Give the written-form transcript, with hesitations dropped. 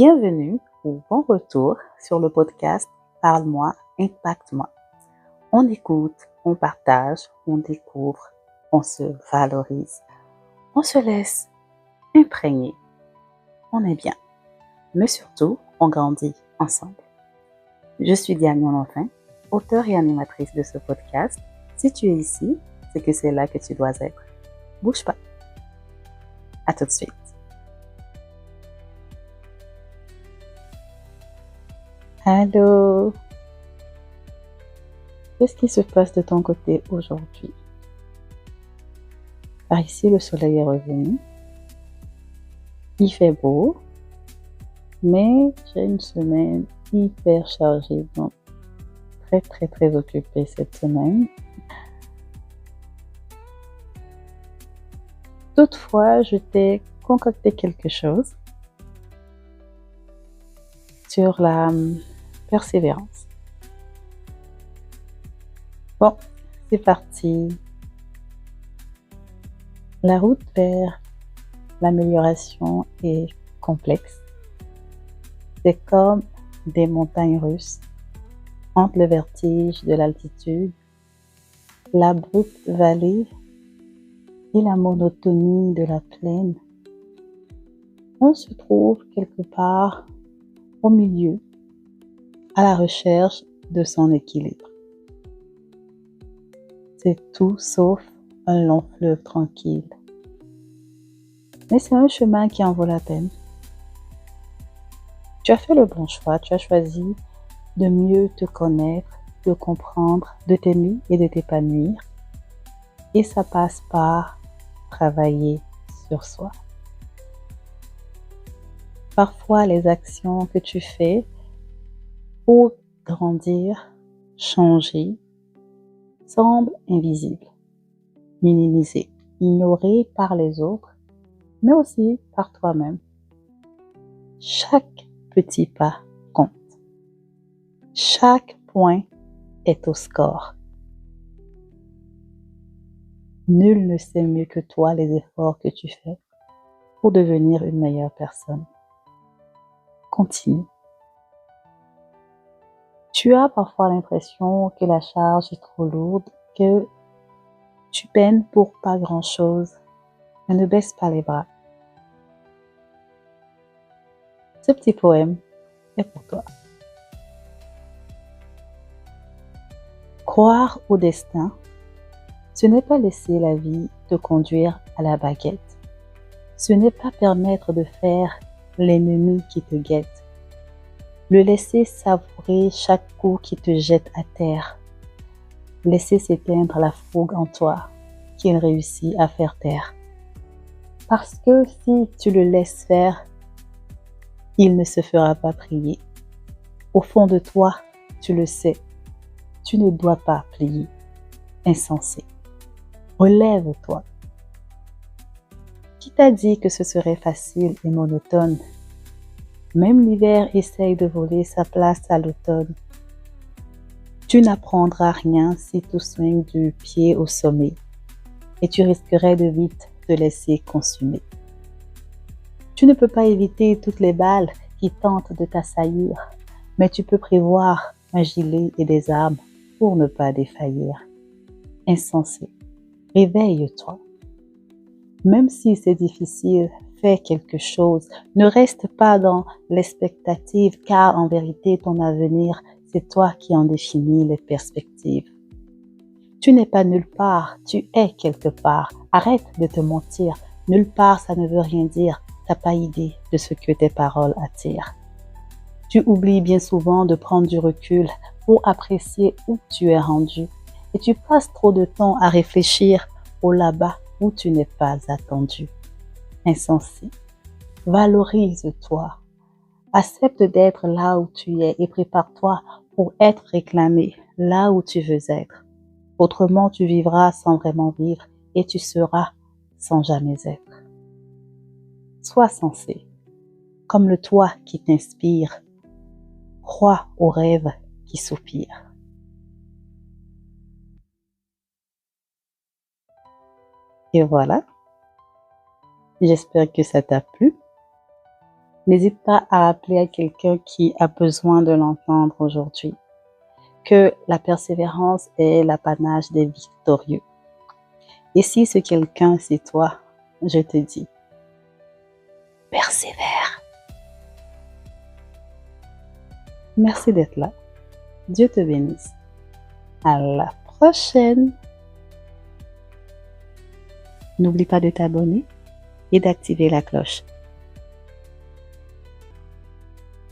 Bienvenue ou bon retour sur le podcast Parle-moi, impacte-moi. On écoute, on partage, on découvre, on se valorise, on se laisse imprégner. On est bien, mais surtout, on grandit ensemble. Je suis Diane Enfin, auteure et animatrice de ce podcast. Si tu es ici, c'est que c'est là que tu dois être. Bouge pas. À tout de suite. Allô? Qu'est-ce qui se passe de ton côté aujourd'hui? Par ici, le soleil est revenu. Il fait beau, mais j'ai une semaine hyper chargée, donc très occupée cette semaine. Toutefois, je t'ai concocté quelque chose sur la persévérance. Bon, c'est parti. La route vers l'amélioration est complexe. C'est comme des montagnes russes entre le vertige de l'altitude, l'abrupte vallée et la monotonie de la plaine. On se trouve quelque part au milieu, à la recherche de son équilibre. C'est tout sauf un long fleuve tranquille. Mais c'est un chemin qui en vaut la peine. Tu as fait le bon choix, tu as choisi de mieux te connaître, de comprendre, de t'aimer et de t'épanouir. Et ça passe par travailler sur soi. Parfois, les actions que tu fais pour grandir, changer, semblent invisibles, minimisées, ignorées par les autres, mais aussi par toi-même. Chaque petit pas compte. Chaque point est au score. Nul ne sait mieux que toi les efforts que tu fais pour devenir une meilleure personne. Continue. Tu as parfois l'impression que la charge est trop lourde, que tu peines pour pas grand-chose, mais ne baisse pas les bras. Ce petit poème est pour toi. Croire au destin, ce n'est pas laisser la vie te conduire à la baguette. Ce n'est pas permettre de faire l'ennemi qui te guette. Le laisser savourer chaque coup qui te jette à terre. Laisser s'éteindre la fougue en toi qu'il réussit à faire taire. Parce que si tu le laisses faire, il ne se fera pas prier. Au fond de toi, tu le sais, tu ne dois pas plier. Insensé. Relève-toi. Qui t'a dit que ce serait facile et monotone? Même l'hiver essaye de voler sa place à l'automne. Tu n'apprendras rien si tu swings du pied au sommet et tu risquerais de vite te laisser consumer. Tu ne peux pas éviter toutes les balles qui tentent de t'assaillir, mais tu peux prévoir un gilet et des armes pour ne pas défaillir. Insensé, réveille-toi. Même si c'est difficile, fais quelque chose. Ne reste pas dans l'expectative, car en vérité, ton avenir, c'est toi qui en définis les perspectives. Tu n'es pas nulle part, tu es quelque part. Arrête de te mentir. Nulle part, ça ne veut rien dire. T'as pas idée de ce que tes paroles attirent. Tu oublies bien souvent de prendre du recul pour apprécier où tu es rendu. Et tu passes trop de temps à réfléchir au là-bas où tu n'es pas attendu. Insensé. Valorise-toi. Accepte d'être là où tu es et prépare-toi pour être réclamé là où tu veux être. Autrement, tu vivras sans vraiment vivre et tu seras sans jamais être. Sois sensé, comme le toit qui t'inspire. Crois aux rêves qui soupirent. Et voilà. J'espère que ça t'a plu. N'hésite pas à appeler à quelqu'un qui a besoin de l'entendre aujourd'hui. Que la persévérance est l'apanage des victorieux. Et si ce quelqu'un, c'est toi, je te dis, persévère. Merci d'être là. Dieu te bénisse. À la prochaine. N'oublie pas de t'abonner et d'activer la cloche.